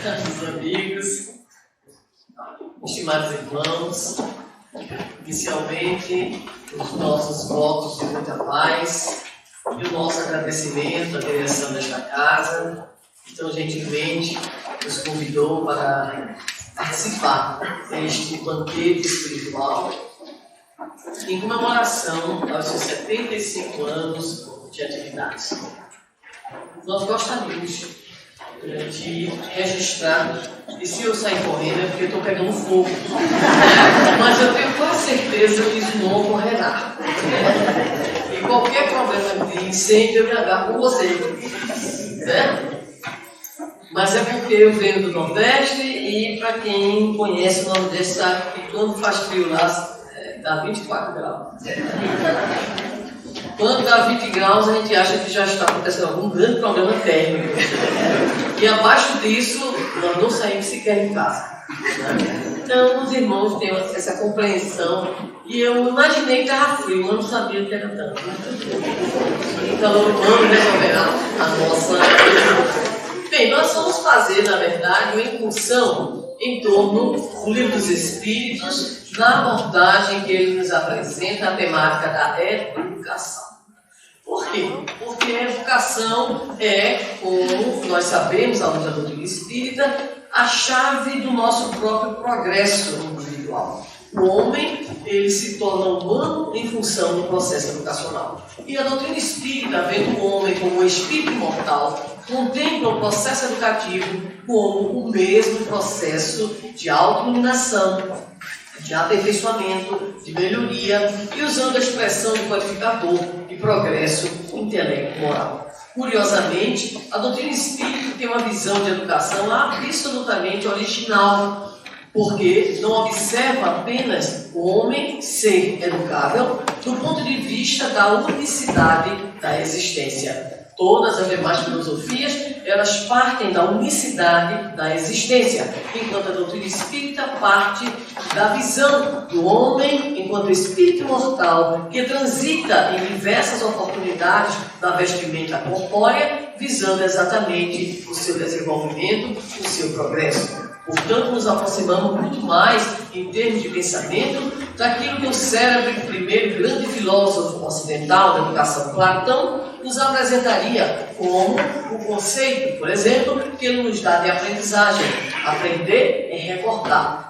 Meus amigos, estimados irmãos, inicialmente os nossos votos de muita paz e o nosso agradecimento à direção desta casa, que tão gentilmente nos convidou para participar deste banquete espiritual em comemoração aos seus 75 anos de atividades. Nós gostaríamos de registrar, e se eu sair correndo é porque eu estou pegando fogo, mas eu tenho quase certeza que isso não ocorrerá. E qualquer problema de incêndio eu me agarro com vocês, certo? Mas é porque eu venho do Nordeste e para quem conhece o Nordeste sabe que quando faz frio lá dá 24 graus. Quando dá 20 graus, a gente acha que já está acontecendo algum grande problema térmico. E abaixo disso, nós não saímos sequer em casa. Né? Então, os irmãos têm essa compreensão. E eu imaginei que estava frio, mas não sabia que era tanto. Então, vamos resolver a nossa... Bem, nós vamos fazer, na verdade, uma incursão em torno do Livro dos Espíritos, na abordagem que ele nos apresenta, a temática da educação. Por quê? Porque a educação é, como nós sabemos, à luz da doutrina espírita, a chave do nosso próprio progresso individual. O homem, ele se torna humano em função do processo educacional. E a doutrina espírita, vendo o homem como um espírito imortal, contempla o processo educativo como o mesmo processo de autoiluminação, de aperfeiçoamento, de melhoria, e usando a expressão do qualificador de progresso intelecto-moral. Curiosamente, a doutrina espírita tem uma visão de educação absolutamente original, porque não observa apenas o homem ser educável do ponto de vista da unicidade da existência. Todas as demais filosofias, elas partem da unicidade da existência, enquanto a doutrina espírita parte da visão do homem enquanto espírito imortal que transita em diversas oportunidades da vestimenta corpórea, visando exatamente o seu desenvolvimento, o seu progresso. Portanto, nos aproximamos muito mais, em termos de pensamento, daquilo que o cérebro do primeiro grande filósofo ocidental da educação, Platão, nos apresentaria como o conceito, por exemplo, que ele nos dá de aprendizagem. Aprender é recordar.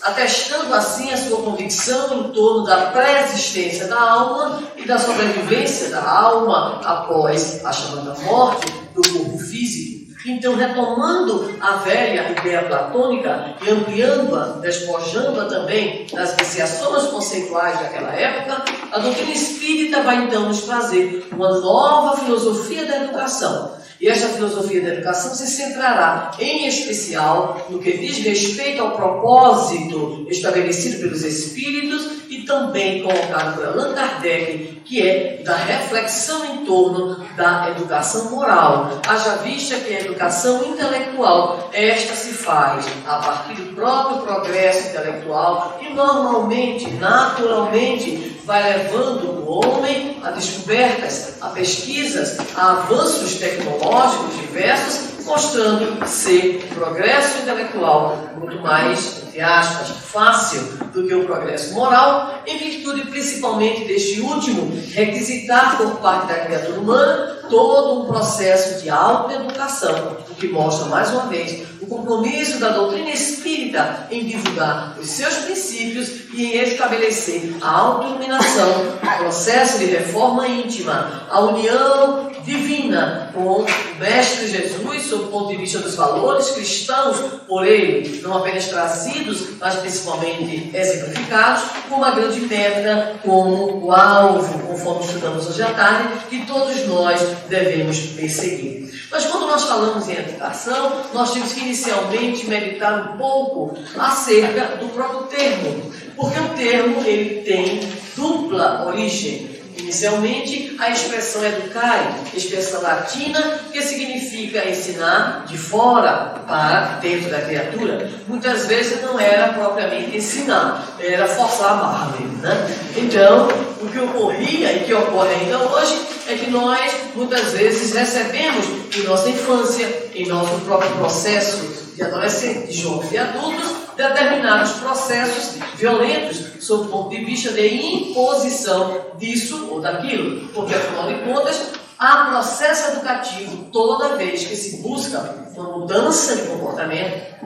Atestando assim a sua convicção em torno da pré-existência da alma e da sobrevivência da alma após a chamada morte do corpo físico. Então, retomando a velha ideia platônica e ampliando-a, despojando-a também das viciações conceituais daquela época, a doutrina espírita vai então nos trazer uma nova filosofia da educação. E esta filosofia da educação se centrará, em especial, no que diz respeito ao propósito estabelecido pelos espíritos e também colocado por Allan Kardec, que é da reflexão em torno da educação moral. Haja vista que a educação intelectual, esta se faz a partir do próprio progresso intelectual e normalmente, naturalmente, vai levando o homem a descobertas, a pesquisas, a avanços tecnológicos diversos, mostrando ser o progresso intelectual muito mais, entre aspas, fácil do que o progresso moral, em virtude principalmente deste último requisitar por parte da criatura humana todo um processo de autoeducação, o que mostra mais uma vez o compromisso da doutrina espírita em divulgar os seus princípios e em estabelecer a autoiluminação, o processo de reforma íntima, a união divina com o Mestre Jesus, sob o ponto de vista dos valores cristãos por ele, não apenas trazidos, mas principalmente exemplificados, como a grande meta, como o alvo, conforme estudamos hoje à tarde, que todos nós devemos perseguir. Mas quando nós falamos em educação, nós temos que inicialmente meditar um pouco acerca do próprio termo, porque o termo ele tem dupla origem. Inicialmente, a expressão educare, expressão latina, que significa ensinar de fora para dentro da criatura. Muitas vezes não era propriamente ensinar, era forçar a barra mesmo, né? Então, O que ocorria e que ocorre ainda hoje é que nós, muitas vezes, recebemos em nossa infância, em nosso próprio processo de adolescentes, de jovens e adultos, determinados processos violentos, sob o ponto de vista de imposição disso ou daquilo. Porque, afinal de contas, há processo educativo toda vez que se busca uma mudança de comportamento,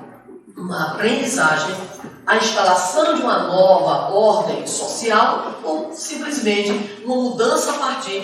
uma aprendizagem, a instalação de uma nova ordem social ou simplesmente uma mudança a partir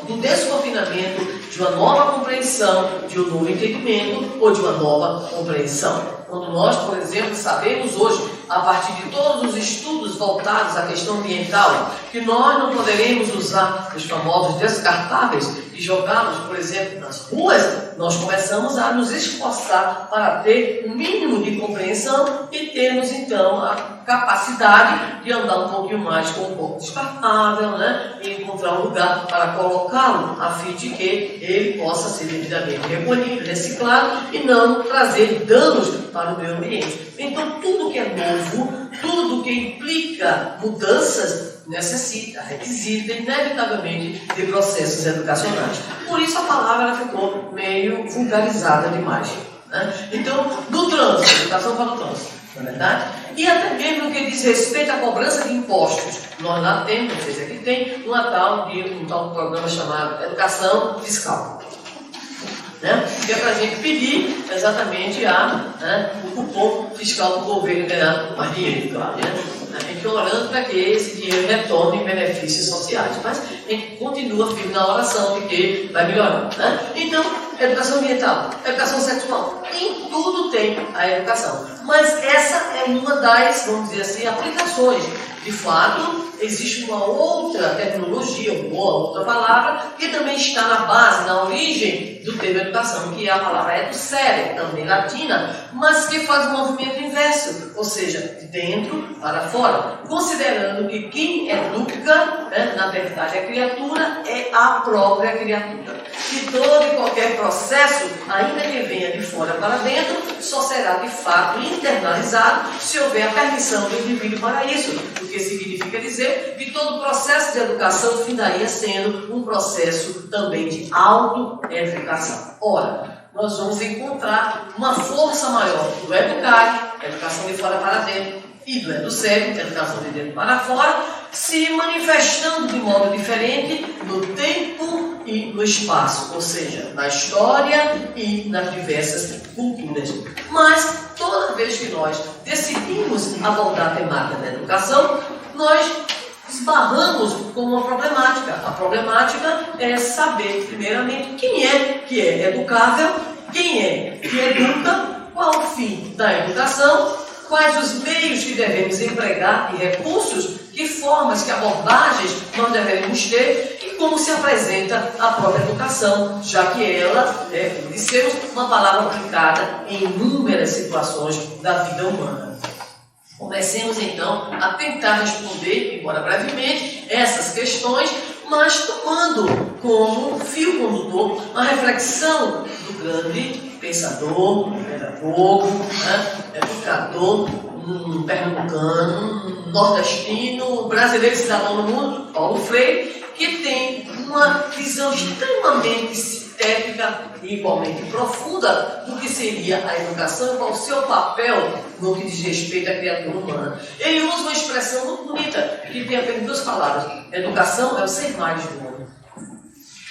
do desconfinamento, de uma nova compreensão, de um novo entendimento ou de uma nova compreensão. Quando nós, por exemplo, sabemos hoje, a partir de todos os estudos voltados à questão ambiental, que nós não poderemos usar os famosos descartáveis e jogá-los, por exemplo, nas ruas, nós começamos a nos esforçar para ter um mínimo de compreensão e termos, então, a capacidade de andar um pouquinho mais com um pouco descartável, né? E encontrar um lugar para colocá-lo, a fim de que ele possa ser devidamente recolhido, reciclado e não trazer danos para o meio ambiente. Então, tudo que é novo, tudo que implica mudanças, requisita inevitavelmente de processos educacionais. Por isso a palavra ficou meio vulgarizada demais. Né? Então, no trânsito, educação para o trânsito, não é verdade? E até mesmo no que diz respeito à cobrança de impostos. Nós lá temos, vocês aqui tem, um tal programa chamado Educação Fiscal. Né? Que é para a gente pedir exatamente o cupom fiscal do governo ganhar mais dinheiro, claro, né? A gente orando para que esse dinheiro retome benefícios sociais, mas a gente continua firme na oração de que vai melhorando. Né? Então, educação ambiental, educação sexual, em tudo tem a educação. Mas essa é uma das, vamos dizer assim, aplicações. De fato, existe uma outra tecnologia, uma outra palavra, que também está na base, na origem do termo educação, que é a palavra educere, também latina, mas que faz um movimento inverso, ou seja, de dentro para fora, considerando que quem educa, né, na verdade, a criatura é a própria criatura. E todo e qualquer processo, ainda que venha de fora para dentro, só será de fato internalizado se houver a permissão do indivíduo para isso, o que significa dizer que todo processo de educação findaria sendo um processo também de autoeducação. Ora, nós vamos encontrar uma força maior do educar, educação de fora para dentro, e do educere, educação de dentro para fora, se manifestando de modo diferente no tempo e no espaço, ou seja, na história e nas diversas culturas. Mas, toda vez que nós decidimos abordar a temática da educação, nós esbarramos com uma problemática. A problemática é saber, primeiramente, quem é que é educável, quem é que educa, qual o fim da educação, quais os meios que devemos empregar e recursos, que formas, que abordagens nós devemos ter e como se apresenta a própria educação, já que ela é, como dissemos, uma palavra aplicada em inúmeras situações da vida humana. Comecemos então a tentar responder, embora brevemente, essas questões, mas tomando como fio condutor uma reflexão do grande pensador, pedagogo, educador, pernambucano, nordestino, brasileiro, cidadão do mundo, Paulo Freire, que tem uma visão extremamente sintética e igualmente profunda do que seria a educação e qual o seu papel no que diz respeito à criatura humana. Ele usa uma expressão muito bonita, que tem apenas duas palavras. Educação é o ser mais do homem.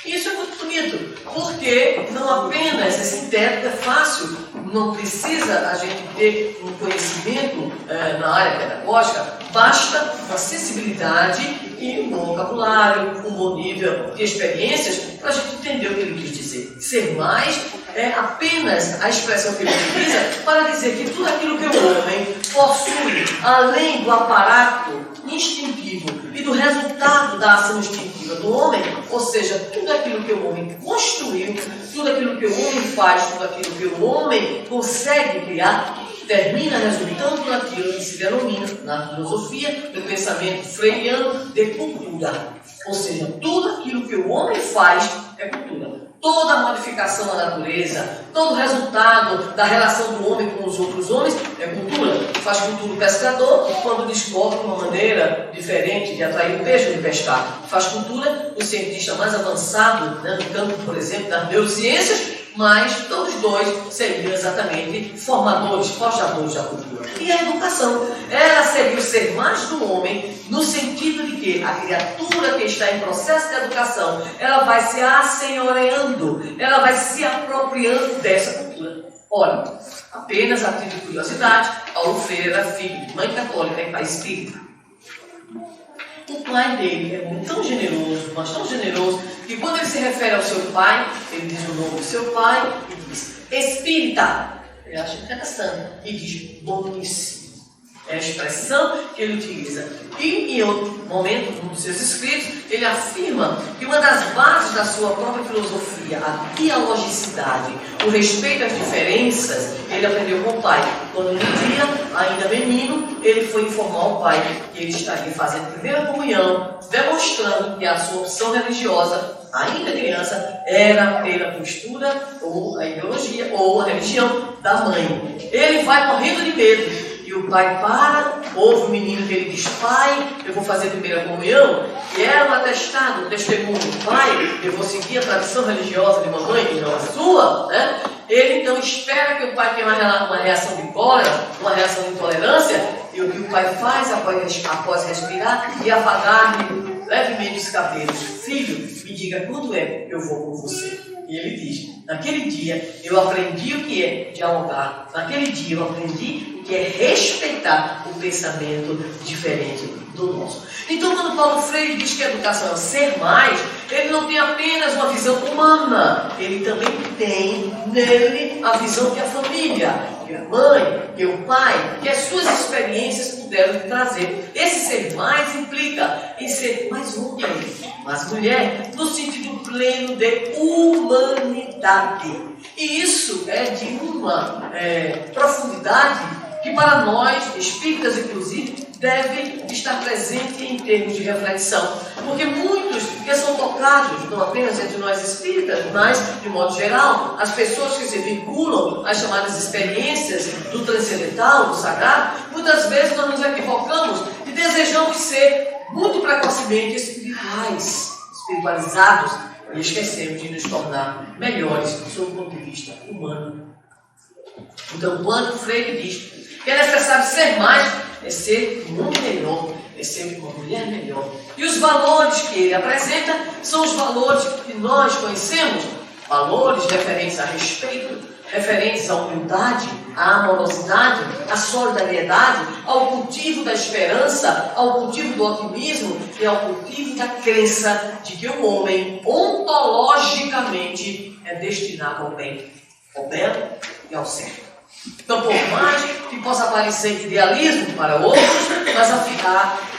Isso é muito bonito, porque não apenas é sintético, é fácil, não precisa a gente ter um conhecimento na área pedagógica, basta uma sensibilidade e um bom vocabulário, um bom nível de experiências para a gente entender o que ele quis dizer. Ser mais é apenas a expressão que ele utiliza para dizer que tudo aquilo que o homem possui, além do aparato instintivo e do resultado da ação instintiva do homem, ou seja, tudo aquilo que o homem construiu, tudo aquilo que o homem faz, tudo aquilo que o homem consegue criar, termina resultando naquilo que se denomina, na filosofia, no pensamento freiriano, de cultura. Ou seja, tudo aquilo que o homem faz é cultura. Toda a modificação da natureza, todo o resultado da relação do homem com os outros homens é cultura. Faz cultura o pescador quando descobre uma maneira diferente de atrair o peixe ou de pescar. Faz cultura o cientista mais avançado, né, no campo, por exemplo, das neurociências, mas todos dois seriam exatamente formadores, forjadores da cultura. E a educação, ela seria o ser mais do homem, no sentido de que a criatura que está em processo de educação, ela vai se assenhoreando, ela vai se apropriando dessa cultura. Ora, apenas a título de curiosidade, Paulo Freire era filho de mãe católica e pai espírita. O pai dele é tão generoso, mas tão generoso, que quando ele se refere ao seu pai, ele diz o nome do seu pai e diz espírita. Ele acha interessante e diz boníssimo. É a expressão que ele utiliza. E em outro momento, num dos seus escritos, ele afirma que uma das bases da sua própria filosofia, a dialogicidade, o respeito às diferenças, ele aprendeu com o pai. Quando um dia, ainda menino, ele foi informar o pai que ele estaria fazendo a primeira comunhão, demonstrando que a sua opção religiosa, ainda criança, era pela postura ou a ideologia ou a religião da mãe. Ele vai morrendo de medo. E o pai para, ouve o menino que ele diz, pai, eu vou fazer a primeira comunhão, e é um atestado, um testemunho, pai, eu vou seguir a tradição religiosa de mamãe, que não a sua, né? Ele então espera que o pai tenha uma reação de cólera, uma reação de intolerância, e o que o pai faz após respirar e apagar-lhe levemente os cabelos, filho, me diga quando é que eu vou com você. E ele diz, naquele dia eu aprendi o que é dialogar, naquele dia eu aprendi o que é respeitar o pensamento diferente do nosso. Então, quando Paulo Freire diz que a educação é o ser mais, ele não tem apenas uma visão humana, ele também tem nele a visão que a família, que a mãe, que o pai, que as suas experiências puderam trazer. Esse ser mais implica em ser mais homem, mais mulher, no sentido pleno de humanidade. E isso é de uma profundidade que para nós, espíritas inclusive, deve estar presente em termos de reflexão. Porque muitos que são tocados, não apenas entre nós espíritas, mas, de modo geral, as pessoas que se vinculam às chamadas experiências do transcendental, do sagrado, muitas vezes nós nos equivocamos e desejamos ser muito precocemente espiritualizados, e esquecemos de nos tornar melhores sob o ponto de vista humano. Então, quando Freire diz que é necessário ser mais, é ser um homem melhor, é ser uma mulher melhor. E os valores que ele apresenta são os valores que nós conhecemos, valores referentes a respeito, referentes à humildade, à amorosidade, à solidariedade, ao cultivo da esperança, ao cultivo do otimismo e ao cultivo da crença de que o homem, ontologicamente, é destinado ao bem, ao belo e ao certo. Então, por mais que possa parecer idealismo para outros, mas a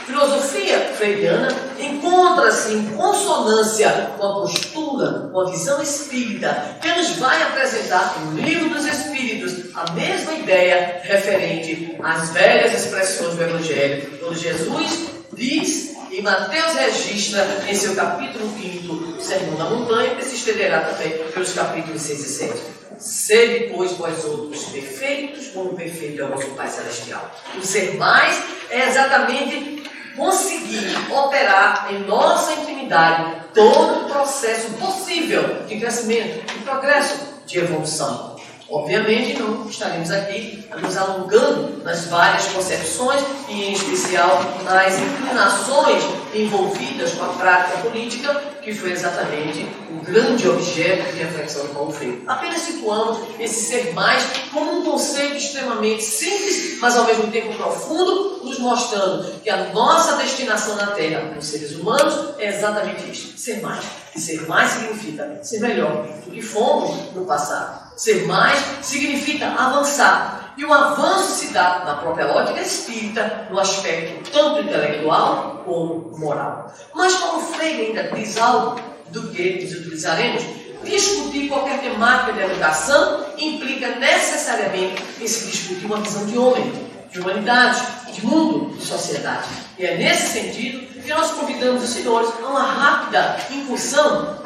filosofia freiriana encontra-se em consonância com a postura, com a visão espírita, que nos vai apresentar no Livro dos Espíritos a mesma ideia referente às velhas expressões do Evangelho, quando Jesus diz, e Mateus registra em seu capítulo 5, Sermão da Montanha, que se estenderá também pelos capítulos 6 e 7. Sede, pois, vós outros perfeitos, como perfeito é o vosso Pai Celestial. O ser mais é exatamente conseguir operar em nossa intimidade todo o processo possível de crescimento, de progresso, de evolução. Obviamente, não estaremos aqui nos alongando nas várias concepções e, em especial, nas inclinações envolvidas com a prática política, que foi exatamente o grande objeto de reflexão do Paulo Freire. Apenas situamos esse ser mais como um conceito extremamente simples, mas ao mesmo tempo profundo, nos mostrando que a nossa destinação na Terra, como seres humanos, é exatamente isto: ser mais. E ser mais significa ser melhor do que fomos no passado. Ser mais significa avançar. E o avanço se dá na própria ótica espírita, no aspecto tanto intelectual como moral. Mas Paulo Freire ainda diz algo do que nós utilizaremos. Discutir qualquer temática de educação implica necessariamente em se discutir uma visão de homem, de humanidade, de mundo, de sociedade. E é nesse sentido que nós convidamos os senhores a uma rápida incursão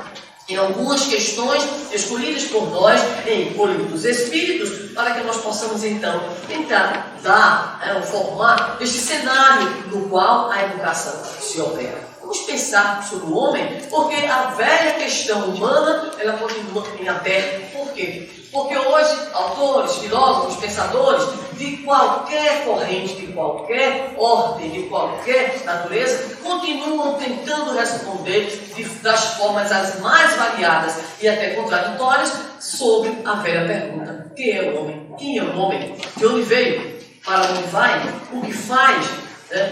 em algumas questões escolhidas por nós em O Livro dos Espíritos, para que nós possamos então tentar dar, formar este cenário no qual a educação se opera. Vamos pensar sobre o homem, porque a velha questão humana, ela continua em aberto. Por quê? Porque hoje, autores, filósofos, pensadores, de qualquer corrente, de qualquer ordem, de qualquer natureza, continuam tentando responder das formas as mais variadas e até contraditórias sobre a velha pergunta: quem é o homem? Quem é o homem? De onde veio? Para onde vai? O que faz?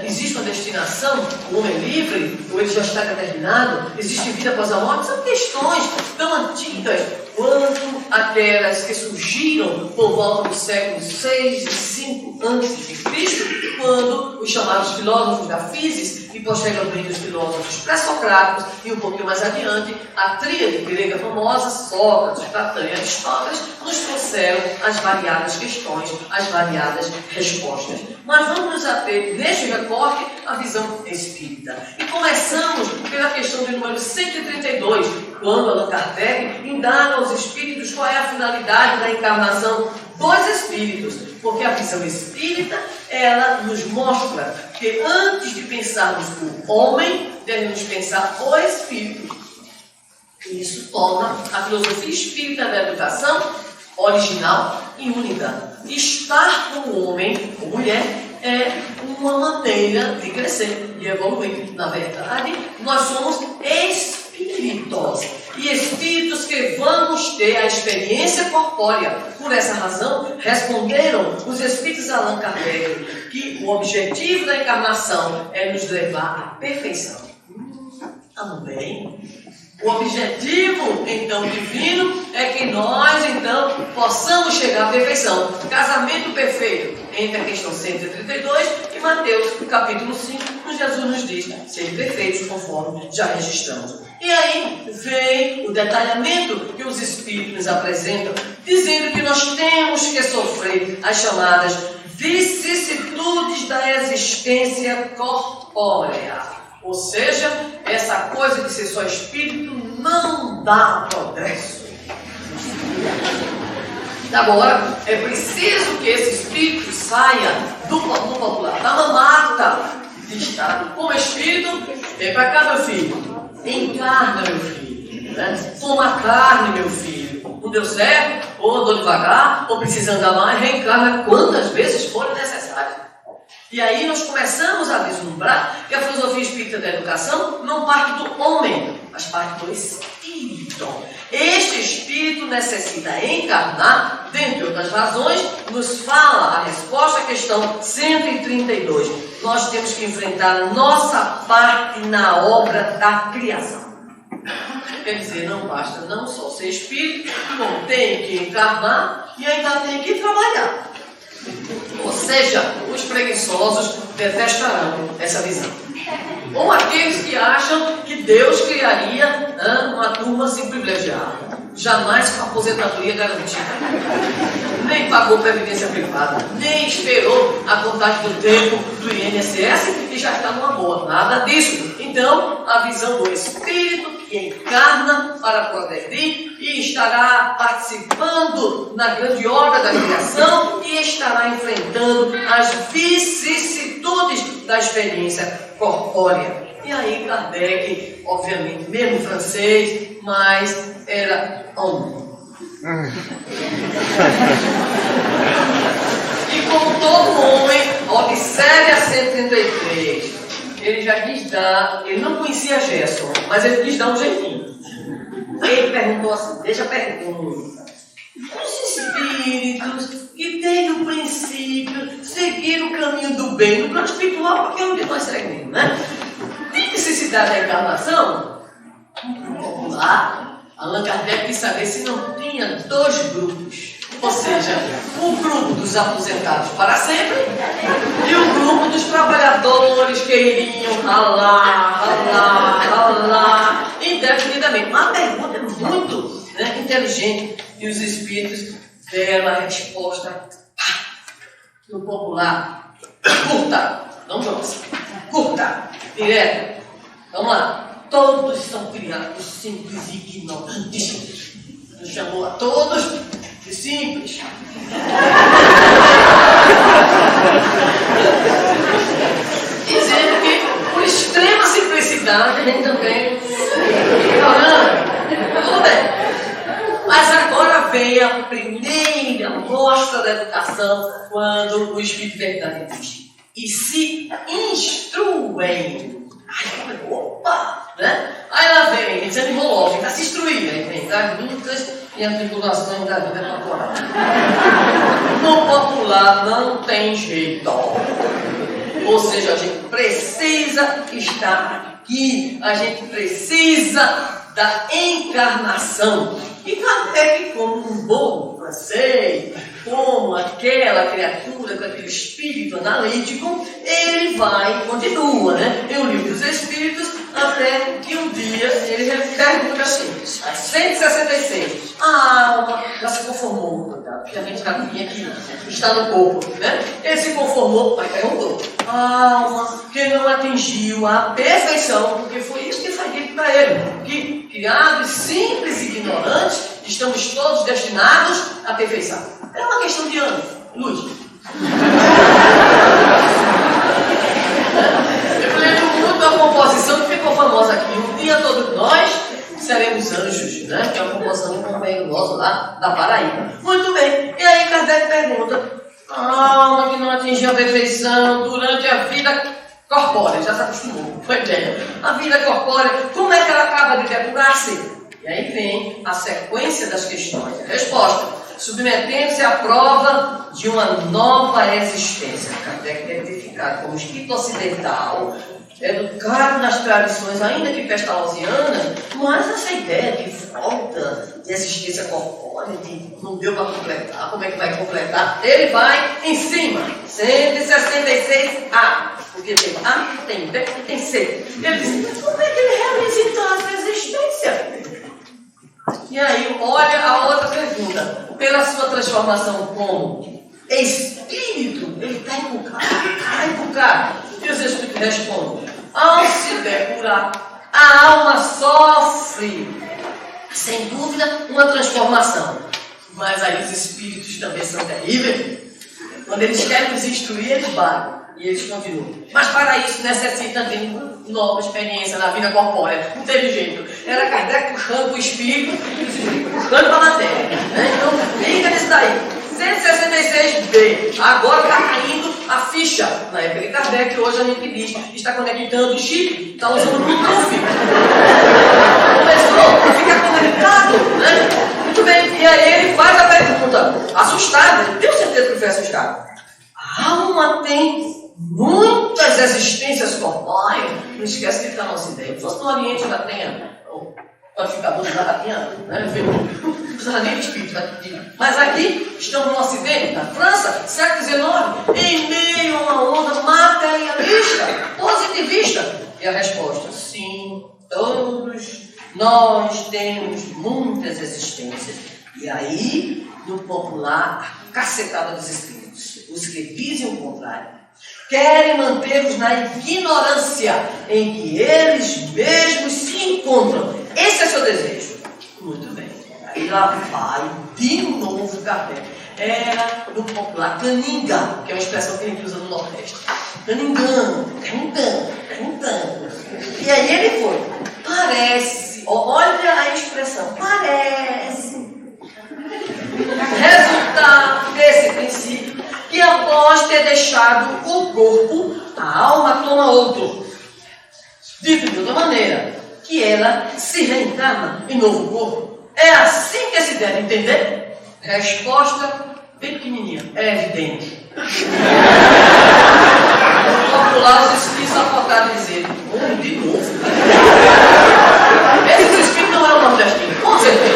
Existe uma destinação? O homem é livre? Ou ele já está determinado? Existe vida após a morte? São questões tão antigas quanto aquelas que surgiram por volta dos séculos 6 e 5 a.C., quando os chamados filósofos da Físis e posteriormente os filósofos pré-socráticos e um pouquinho mais adiante a tríade grega famosa, Sócrates, Platão e Aristóteles, nos trouxeram as variadas questões, as variadas respostas. Mas vamos nos ater neste recorte à visão espírita. E começamos pela questão de número 132, quando Allan Kardec indaga aos espíritos qual é a finalidade da encarnação dos espíritos, porque a visão espírita, ela nos mostra que antes de pensarmos o homem, devemos pensar o espírito. E isso torna a filosofia espírita da educação original e única. Estar com o homem ou mulher é uma maneira de crescer, de evoluir. Na verdade, nós somos espíritos. E espíritos que vamos ter a experiência corpórea. Por essa razão, responderam os espíritos a Allan Kardec que o objetivo da encarnação é nos levar à perfeição. Também, o objetivo, então, divino é que nós, então, possamos chegar à perfeição. Casamento perfeito entre a questão 132 e Mateus, capítulo 5, onde Jesus nos diz: ser perfeitos conforme já registramos. E aí vem o detalhamento que os espíritos nos apresentam, dizendo que nós temos que sofrer as chamadas vicissitudes da existência corpórea. Ou seja, essa coisa de ser só espírito não dá progresso. Agora, é preciso que esse espírito saia do popular, da mamata de estar como espírito. Vem para cá, meu filho. Encarna, meu filho. Toma carne, meu filho. Não deu certo? Ou andou devagar, ou precisa andar mais, reencarna quantas vezes forem necessárias. E aí nós começamos a vislumbrar que a filosofia espírita da educação não parte do homem, mas parte do espírito. Este espírito necessita encarnar, dentre outras razões, nos fala a resposta à questão 132. Nós temos que enfrentar a nossa parte na obra da criação. Quer dizer, não basta não só ser espírito, como tem que encarnar e ainda tem que trabalhar. Ou seja, os preguiçosos detestarão essa visão. Ou aqueles que acham que Deus criaria uma turma assim privilegiada. Jamais com aposentadoria garantida. Nem pagou previdência privada. Nem esperou a contagem do tempo do INSS e já está numa boa. Nada disso. Então, a visão do espírito que encarna para progredir e estará participando na grande obra da criação e estará enfrentando as vicissitudes da experiência corpórea. E aí Kardec, obviamente, mesmo francês, mas era homem. E como todo homem, observe a 133. Ele já quis dar, ele não conhecia Gerson, mas ele quis dar um jeitinho. Ele perguntou assim, deixa a pergunta. Os espíritos que desde o princípio seguiram o caminho do bem no plano espiritual, porque é onde nós seguimos, né? Tem necessidade da encarnação? Vamos lá. Allan Kardec quis saber se não tinha dois grupos. Ou seja, o grupo dos aposentados para sempre e o grupo dos trabalhadores que iriam ralar indefinidamente. Uma pergunta muito inteligente e os espíritos deram a resposta no popular. Curta, não grossa. Curta, direto. Vamos lá. todos são criados simples e ignorantes. Ele chamou a todos de simples. Dizendo que, por extrema simplicidade, a gente também ignorante. Tudo bem. Mas agora vem a primeira mostra da educação, quando o Espírito Verdade diz: e se instruem. Aí, opa! Né? Aí lá vem, ele desanimou logo, está se instruindo. Aí vem das lutas e as tribulações da vida corporal. No popular não tem jeito. Ou seja, a gente precisa estar aqui, a gente precisa da encarnação. E Kardec, como um bom francês, como aquela criatura, com aquele espírito analítico, ele continua, né? Em O Livro dos Espíritos, até que um dia ele pergunta assim, às 166, a alma já se conformou, porque a gente já vinha aqui, está no corpo, né? Ele se conformou, mas perguntou, a alma que não atingiu a perfeição, porque foi isso que foi dito para ele, que criados simples e ignorantes, estamos todos destinados à perfeição. É uma questão de anos, luz. Eu lembro muito da composição que ficou famosa aqui. Um dia todos nós seremos anjos, né? Que é uma composição de um amigo nosso lá da Paraíba. Muito bem. E aí Kardec pergunta, a alma que não atingiu a perfeição durante a vida corpórea, já se acostumou, foi bem. A vida corpórea, como é que ela acaba de depurar-se? E aí vem a sequência das questões. A resposta: submetendo-se à prova de uma nova existência. Kardec deve ter ficado como espírito ocidental, educado nas tradições, ainda que pestalozzianas, mas essa ideia de volta de existência corpórea, de não deu para completar, como é que vai completar? Ele vai em cima, 166A, porque tem A, tem B, tem C. Ele diz, como é que ele realiza então essa existência? E aí, olha a outra pergunta. Pela sua transformação como espírito, ele está encucado. E os espíritos respondem: ao se depurar, a alma sofre, sem dúvida, uma transformação. Mas aí os espíritos também são terríveis. Quando eles querem nos instruir, eles batem. E eles continuam. Mas para isso necessita ter nova experiência na vida corpórea. Não teve jeito. Era Kardec puxando o espírito e puxando para a matéria. Né? Então, liga nisso daí. 166B. Agora está caindo a ficha. Na época de Kardec, hoje a gente diz, está conectando o chip, está usando o Bluetooth. Começou a ficar conectado. Né? Muito bem. E aí ele faz a pergunta. Assustado. Tenho certeza que foi assustado. A alma tem muitas existências corpóreas. Não esquece que está no Ocidente. Se fosse no Oriente já tem codificador, já tinha, né? Não precisa nem de espírito. Mas aqui, estamos no Ocidente, na França, século XIX, em meio a uma onda materialista, positivista. E a resposta, sim, todos nós temos muitas existências. E aí, no popular, a cacetada dos espíritos. Os que dizem o contrário querem mantê-los na ignorância em que eles mesmos se encontram. Esse é seu desejo. Muito bem. Aí lá vai de novo Kardec. Era no popular caninga, que é uma expressão que a gente usa no Nordeste. Caningando, perguntando. E aí ele foi. Parece, olha a expressão, parece. Resultado desse princípio, que após ter deixado o corpo, a alma toma outro. Dito de outra maneira, que ela se reencarna em novo corpo. É assim que se deve entender? Resposta bem pequenininha, é evidente. No popular, os espíritos apontaram e dizer, de novo. Esse espírito não é o nordestino, com certeza. O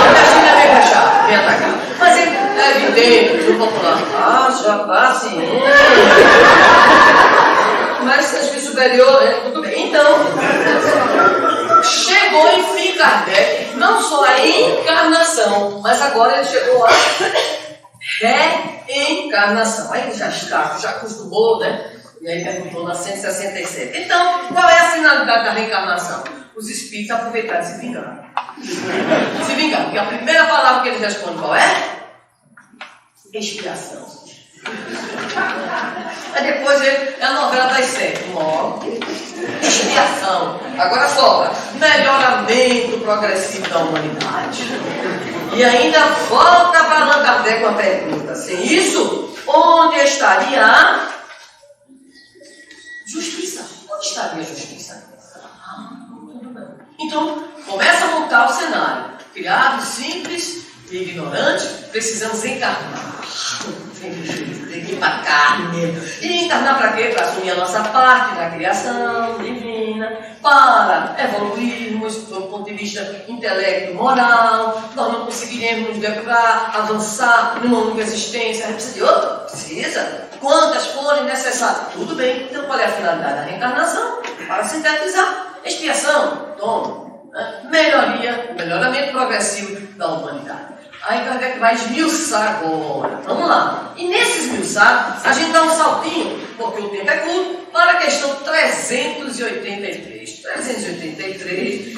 nordestino é bem fechado, bem atacado. Mas ele é evidente no popular. Já está assim. Mas o espírito superior, né? Tudo bem. Então, chegou enfim Kardec, não só a encarnação, mas agora ele chegou a reencarnação. Aí ele já está, já acostumou, né? E aí perguntou na 167. Então, qual é a finalidade da reencarnação? Os espíritos aproveitaram e se vingaram. Se vingaram, porque a primeira palavra que eles respondem qual é? Expiação. Aí depois é a novela das 7. Morte, expiação. Agora sobra melhoramento progressivo da humanidade. E ainda volta para Allan Kardec uma pergunta. Sem isso, onde estaria a justiça? Onde estaria a justiça? Tudo bem. Então, começa a montar o cenário. Criado, simples e ignorante, precisamos encarnar. Tem que ir para a carne. E encarnar para quê? Para assumir a nossa parte na criação divina, para evoluirmos do ponto de vista intelecto moral. Nós não conseguiremos nos depurar, avançar numa única existência. A gente precisa de outra? Precisa. Quantas forem necessárias? Tudo bem. Então qual é a finalidade da reencarnação? Para sintetizar. Expiação. Toma. Melhoramento progressivo da humanidade. Aí Kardec vai esmiuçar agora. Vamos lá. E nesse esmiuçar, a gente dá um saltinho, porque o tempo é curto, para a questão 383. 383,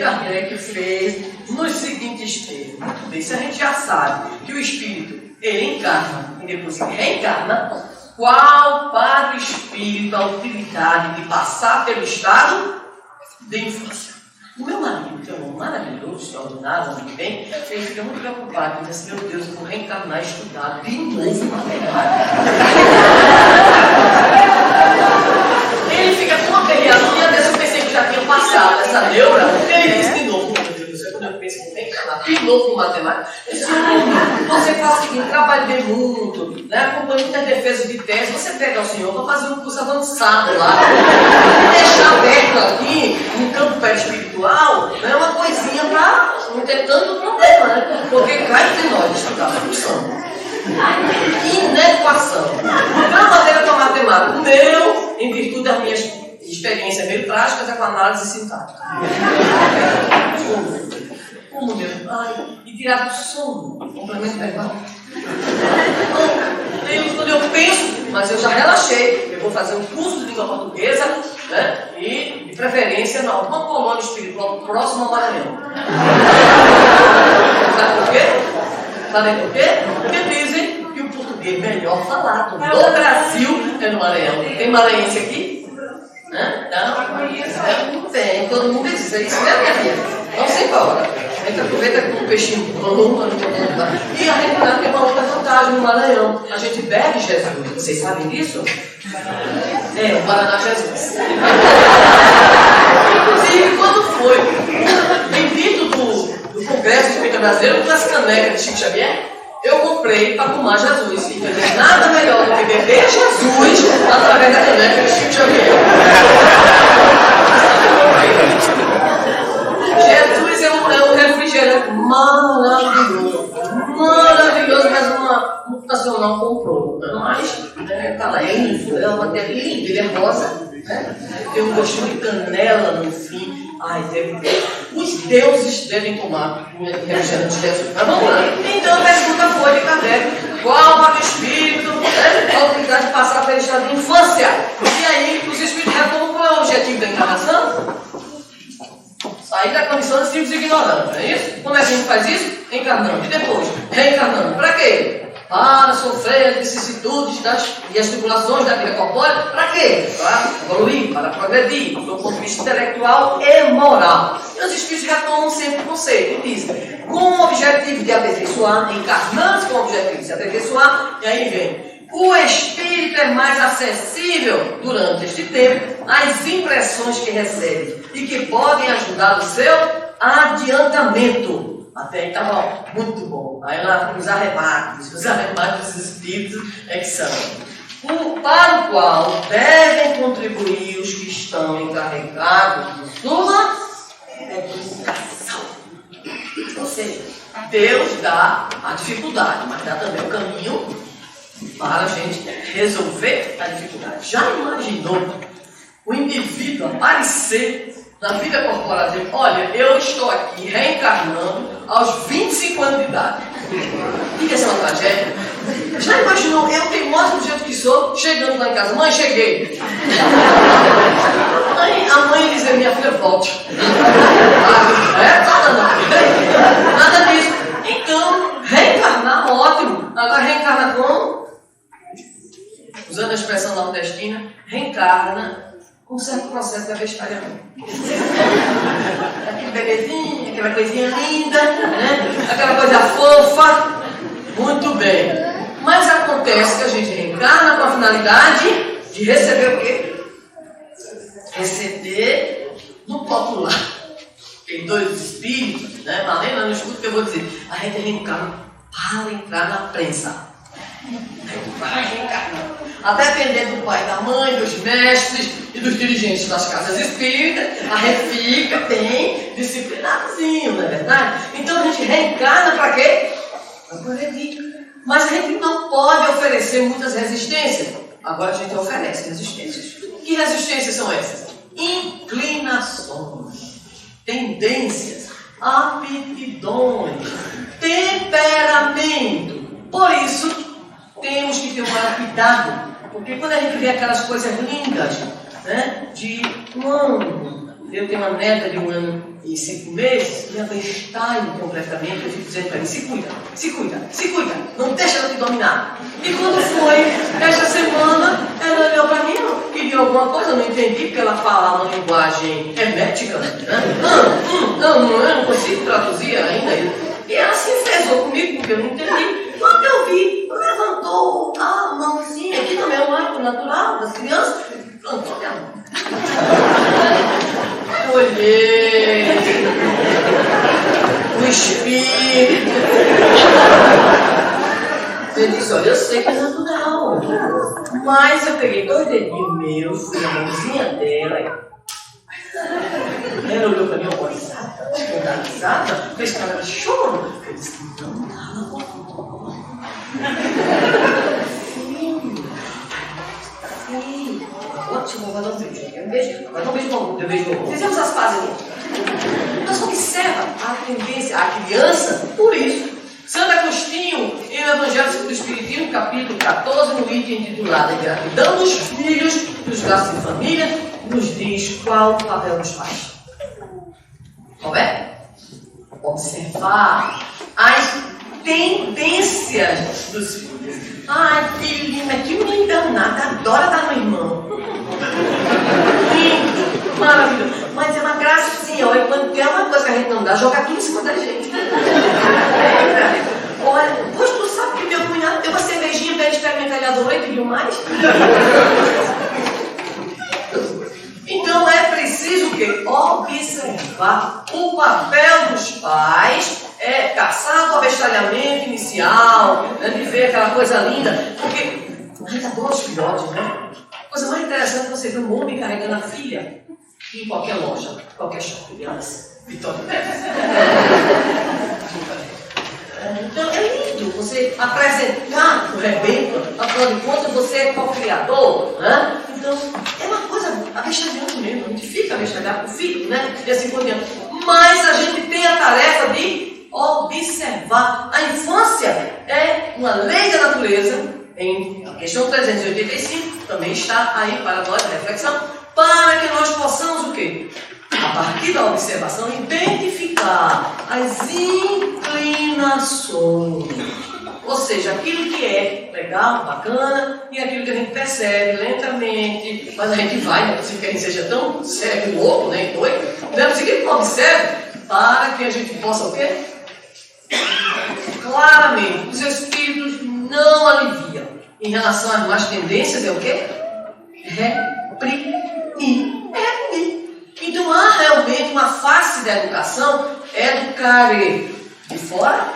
Kardec fez nos seguintes termos. Isso a gente já sabe, que o espírito, ele encarna e depois ele reencarna. Qual para o espírito a utilidade de passar pelo estado de infância? O meu marido, que é um maravilhoso, extraordinário, muito bem, ele fica muito preocupado. Ele diz assim: meu Deus, eu vou reencarnar e estudar de novo matemática. Ele fica tão aperreado. Um dia desse eu pensei que já tinha passado essa neura. Ele disse de novo: meu Deus do céu, quando eu penso em reencarnar de novo matemática, eu disse: você faz o seguinte, trabalha bem muito, né? Acompanha muitas defesas de tese, você pega o senhor para fazer um curso avançado lá. E deixar aberto aqui, no campo perispiritual, né, uma coisinha para não ter tanto problema, né? Porque cai de nós estudar função. Inequação. Na matéria com a matemática, o meu, em virtude das minhas experiências meio práticas, é com análise sintática. Como meu? Ai, e tirar do sono. Complemento verbal. Quando eu penso, mas eu já relaxei, eu vou fazer um curso de língua portuguesa, né? E, de preferência, na alguma colônia espiritual próxima ao Maranhão. Sabe por quê? Sabe por quê? Porque dizem que o português melhor falado do Brasil é no Maranhão. Tem maranhense aqui? Não tem. Todo mundo diz isso, né, minha filha? Vamos embora. A gente aproveita com um peixinho bom. E a gente tem uma outra vantagem no Maranhão. A gente bebe Jesus. Vocês sabem disso? É, o Paraná Jesus. Inclusive, quando foi em dito do Congresso Espírita Brasileiro, das canecas de Chico Xavier, eu comprei para tomar Jesus. E não tem nada melhor do que beber Jesus através da caneca de Chico Xavier. Jesus é um refrigerante maravilhoso. Maravilhoso, mas uma multinacional comprou. Mas está lá, é uma matéria linda, ele é rosa, né? Tem um gostinho de canela no fim. Ai, os deuses devem tomar o refrigerante de Jesus. Mas vamos lá. Então a pergunta foi de Kardec: qual para o espírito a oportunidade de passar pelo estado de infância? E aí, os espíritos retomam qual é o objetivo da encarnação? Sair da condição de simples ignorantes, não é isso? Como é que a gente faz isso? Encarnando. E depois? Reencarnando. Para quê? Para sofrer as vicissitudes e as tribulações da vida corpórea. Para quê? Para evoluir, para progredir, do ponto de vista intelectual e moral. E os espíritos retomam sempre o conceito e dizem: com o objetivo de aperfeiçoar, encarnando com o objetivo de se aperfeiçoar, e aí vem: o espírito é mais acessível durante este tempo às impressões que recebe e que podem ajudar o seu adiantamento. Até aí estava muito bom. Aí lá os arremates dos espíritos é que são para o qual devem contribuir os que estão encarregados de sua educação. Ou seja, Deus dá a dificuldade, mas dá também o caminho para a gente resolver a dificuldade. Já imaginou o indivíduo aparecer na vida corporal dele? Olha, eu estou aqui reencarnando aos 25 anos de idade. E que essa é uma tragédia? Já imaginou, eu teimosa do jeito que sou, chegando lá em casa, mãe, cheguei. A mãe dizia, minha filha, volte. Nada disso. Então, reencarnar, ótimo. Agora reencarna como? Usando a expressão nordestina, reencarna com um certo processo de avestalhamento. Aquele bebezinho, aquela coisinha linda, né? Aquela coisa fofa. Muito bem. Mas acontece que a gente reencarna com a finalidade de receber o quê? Receber no popular. Tem dois espíritos, né? Marlene, não escuta o que eu vou dizer. A gente reencarna para entrar na prensa. Para reencarnar. A depender do pai, da mãe, dos mestres e dos dirigentes das casas espíritas, a gente fica bem disciplinadozinho, não é verdade? Então a gente reencarna para quê? Para progredir. Mas a gente não pode oferecer muitas resistências. Agora a gente oferece resistências. Que resistências são essas? Inclinações, tendências, aptidões, temperamento. Por isso, temos que ter um maior cuidado. Porque quando a gente vê aquelas coisas lindas, né, de um ano, eu tenho uma neta de 1 ano e 5 meses, me abestalho completamente, eu fico dizendo para ele, se cuida, se cuida, se cuida, não deixa ela te dominar. E quando foi, esta semana, ela olhou para mim, eu queria alguma coisa, eu não entendi, porque ela fala uma linguagem hermética, né? Eu não consigo traduzir ainda. E ela se enfesou comigo, porque eu não entendi. Quando eu vi, levantou a mãozinha, que também é um hábito natural das crianças, plantou minha mão. Olhei o espírito. Eu disse, olha, eu sei que é natural, mas eu peguei 2 dedinhos meus, fui na mãozinha dela. Ela olhou para mim horrorizada, escandalizada, fez cara de choro. Eu disse, não dá, filho, ótimo, agora dá um beijo. Agora dá um beijo bom, eu beijo bom. Fizemos as pazes ali. Então observa a tendência, a criança, por isso. Santo Agostinho, em o Evangelho segundo o Espiritismo, capítulo 14, no item intitulado Gratidão dos Filhos, dos Laços de Família, nos diz qual o papel dos pais. Qual é? Observar as tendências dos filhos. Ai, filhinha, que menina danada, adora dar no irmão. Lindo, maravilhoso. Mas é uma gracinha, olha, quando tem uma coisa que a gente não dá, joga tudo em cima da gente. Olha, pois tu sabe que meu cunhado deu uma cervejinha para ele experimentar, ele adorou e pediu mais? Então é preciso o quê? Observar. O papel dos pais é caçar o abestalhamento inicial, né, de ver aquela coisa linda, porque a gente adora os filhotes, né? A coisa mais interessante é você ver um homem carregando a filha em qualquer loja, qualquer shopping, Vitória. Então é lindo você apresentar o rebento, afinal de contas você é co-criador, né? Então é uma coisa abestalhante mesmo, a gente fica abestalhado com o filho, né? E assim por diante. Mas a gente tem a tarefa de observar. A infância é uma lei da natureza, em questão 385, também está aí para nós a reflexão, para que nós possamos o quê? A partir da observação, identificar as inclinações. Ou seja, aquilo que é legal, bacana, e aquilo que a gente percebe lentamente, mas a gente vai, não é possível que a gente seja tão cego, louco, nem doido, não é possível que a gente observe, para que a gente possa o quê? Claramente, os espíritos não aliviam. Em relação às más tendências, é o quê? Reprimir. Então há realmente uma face da educação, educar de fora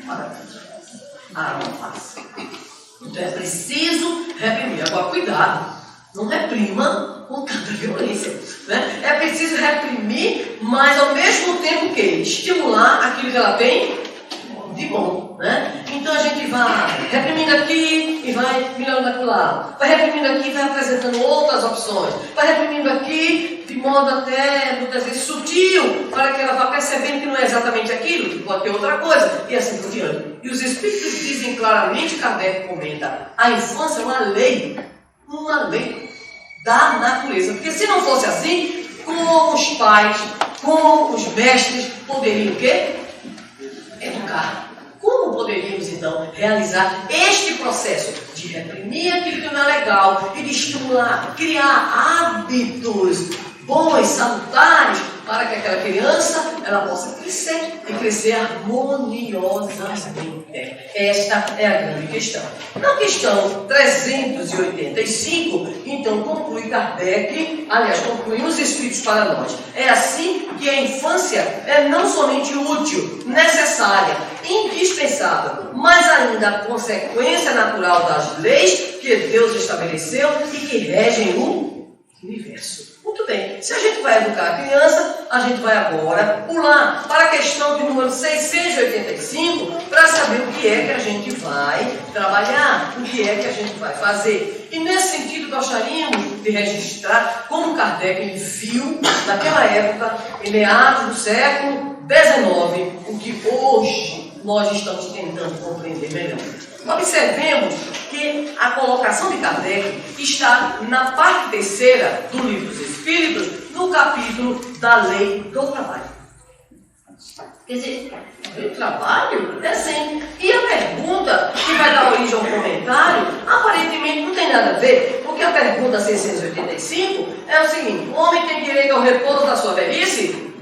para dentro. Há uma face. Então é preciso reprimir. Agora, cuidado, não reprima com tanta violência. Né? É preciso reprimir, mas ao mesmo tempo que estimular aquilo que ela tem de bom. Né? Então a gente vai reprimindo aqui e vai melhorando aquilo lá, vai reprimindo aqui e vai apresentando outras opções, vai reprimindo aqui de modo até, muitas vezes, sutil, para que ela vá percebendo que não é exatamente aquilo, que pode ter outra coisa, e assim por diante. E os espíritos dizem claramente, Kardec comenta, a infância é uma lei da natureza, porque se não fosse assim, como os pais, como os mestres poderiam o quê? Educar. Como poderíamos, então, realizar este processo de reprimir aquilo que não é legal e de estimular, criar hábitos bons, salutares, para que aquela criança ela possa crescer e crescer harmoniosamente. Esta é a grande questão. Na questão 385, então, conclui Kardec, aliás, conclui os Espíritos para nós. É assim que a infância é não somente útil, necessária, indispensável, mas ainda consequência natural das leis que Deus estabeleceu e que regem o universo. Muito bem, se a gente vai educar a criança, a gente vai agora pular para a questão de número 685 para saber o que é que a gente vai trabalhar, o que é que a gente vai fazer. E nesse sentido gostaríamos de registrar como Kardec viu, naquela época, em meados do século XIX, o que hoje nós estamos tentando compreender melhor. Observemos que a colocação de Kardec está na parte terceira do Livro dos Espíritos, no capítulo da Lei do Trabalho. Quer dizer, o trabalho é assim. E a pergunta que vai dar origem ao comentário, aparentemente não tem nada a ver, porque a pergunta 685 é o seguinte: o homem tem direito ao repouso da sua velhice?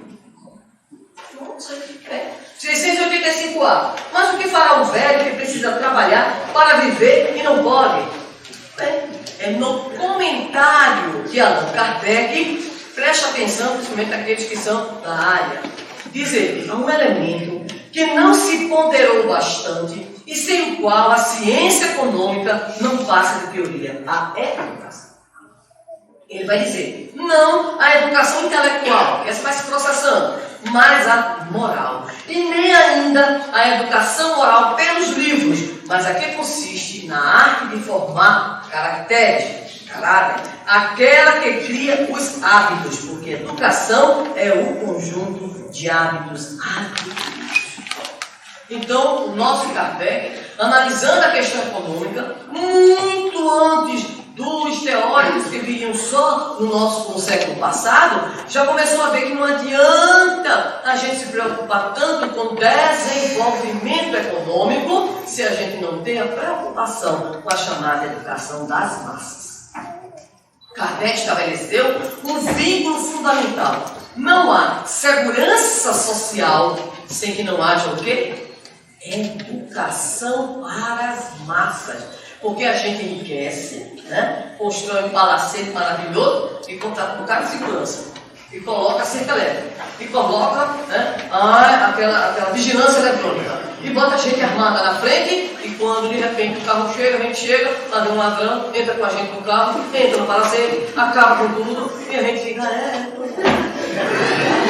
Não sei o que é. 685A. Mas o que fará o velho que precisa trabalhar para viver e não pode? É no comentário de Allan Kardec, preste atenção, principalmente aqueles que são da área. Diz ele, há um elemento que não se ponderou bastante e sem o qual a ciência econômica não passa de teoria, a educação. Ele vai dizer, não a educação intelectual, essa vai se processando, mas a moral. E nem ainda a educação moral pelos livros, mas a que consiste na arte de formar caracteres, caráter, aquela que cria os hábitos, porque educação é o conjunto de hábitos adquiridos. Então, o nosso Kardec, analisando a questão econômica, muito antes dos teóricos que viriam só no século passado, já começou a ver que não adianta a gente se preocupar tanto com desenvolvimento econômico se a gente não tem a preocupação com a chamada educação das massas. Kardec estabeleceu um vínculo fundamental. Não há segurança social sem que não haja o quê? Educação para as massas. Porque a gente enriquece, né? Constrói um palacete maravilhoso e contrata um cara de segurança. E coloca a cerca elétrica. E coloca, né, aquela vigilância eletrônica. E bota a gente armada na frente. E quando de repente o carro chega, a gente chega, lá vem um ladrão, entra com a gente no carro, entra no palacete, acaba com tudo. E a gente fica,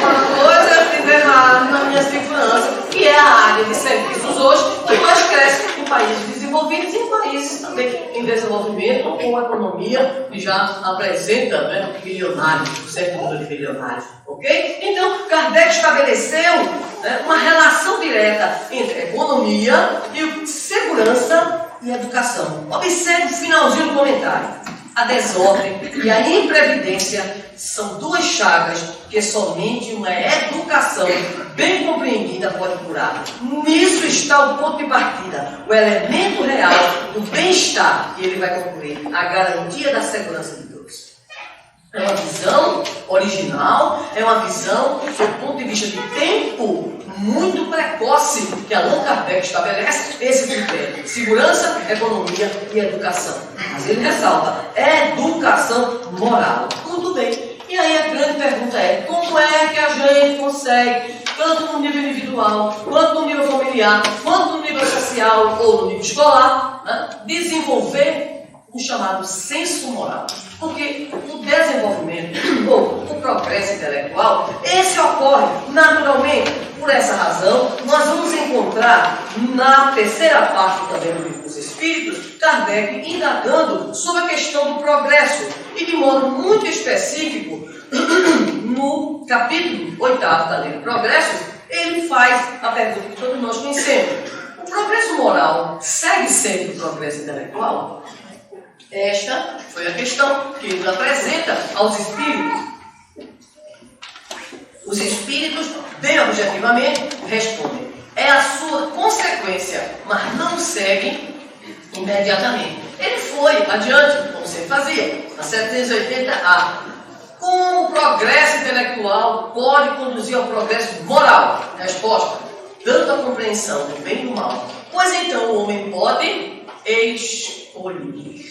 uma coisa que vem na minha segurança, que é a área de serviços hoje, que mais cresce em países desenvolvidos e em países também em desenvolvimento, com a economia que já apresenta, né, milionários, um certo número de milionários. Ok? Então, Kardec estabeleceu, né, uma relação direta entre economia e segurança e educação. Observe o finalzinho do comentário. A desordem e a imprevidência são duas chagas que somente uma educação bem compreendida pode curar. Nisso está o ponto de partida, o elemento real do bem-estar, e ele vai concluir, a garantia da segurança de todos. É uma visão original, é uma visão, do ponto de vista de tempo, muito precoce, que Allan Kardec estabelece esse critério: segurança, economia e educação. Mas ele ressalta, educação moral. Muito bem. E aí a grande pergunta é, como é que a gente consegue, tanto no nível individual, quanto no nível familiar, quanto no nível social ou no nível escolar, né, desenvolver o chamado senso moral? Porque o desenvolvimento ou o progresso intelectual, esse ocorre naturalmente. Por essa razão, nós vamos encontrar na terceira parte também do Livro dos Espíritos, espíritos, Kardec indagando sobre a questão do progresso, e de modo muito específico, no capítulo 8º da Lei do Progresso, ele faz a pergunta que todos nós conhecemos: o progresso moral segue sendo o progresso intelectual? Esta foi a questão que ele apresenta aos espíritos. Os espíritos, bem objetivamente, respondem: é a sua consequência, mas não seguem imediatamente. Ele foi adiante, como sempre fazia, na 780A. Como o progresso intelectual pode conduzir ao progresso moral? Resposta: dando a compreensão do bem e do mal. Pois então o homem pode escolher.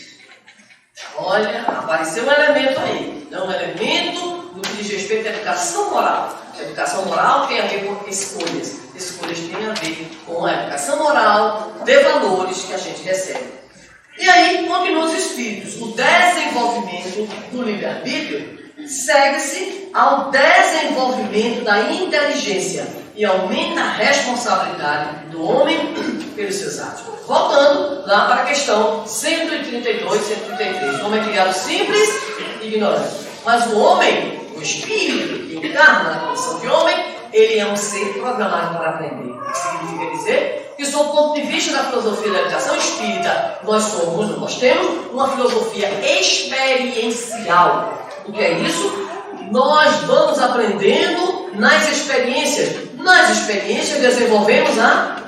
Olha, apareceu um elemento aí. É um elemento no que diz respeito à educação moral. A educação moral tem a ver com escolhas. Escolhas têm a ver com a educação moral de valores que a gente recebe. E aí, continuam os espíritos. O desenvolvimento do livre-arbítrio segue-se ao desenvolvimento da inteligência e aumenta a responsabilidade do homem pelos seus atos. Voltando lá para a questão 132, 133. O homem é criado simples e ignorante. Mas o homem, o espírito que encarna na condição de homem, ele é um ser programado para aprender. O que significa dizer que, sob o ponto de vista da filosofia da educação espírita, nós temos uma filosofia experiencial. O que é isso? Nós vamos aprendendo nas experiências. Nas experiências desenvolvemos a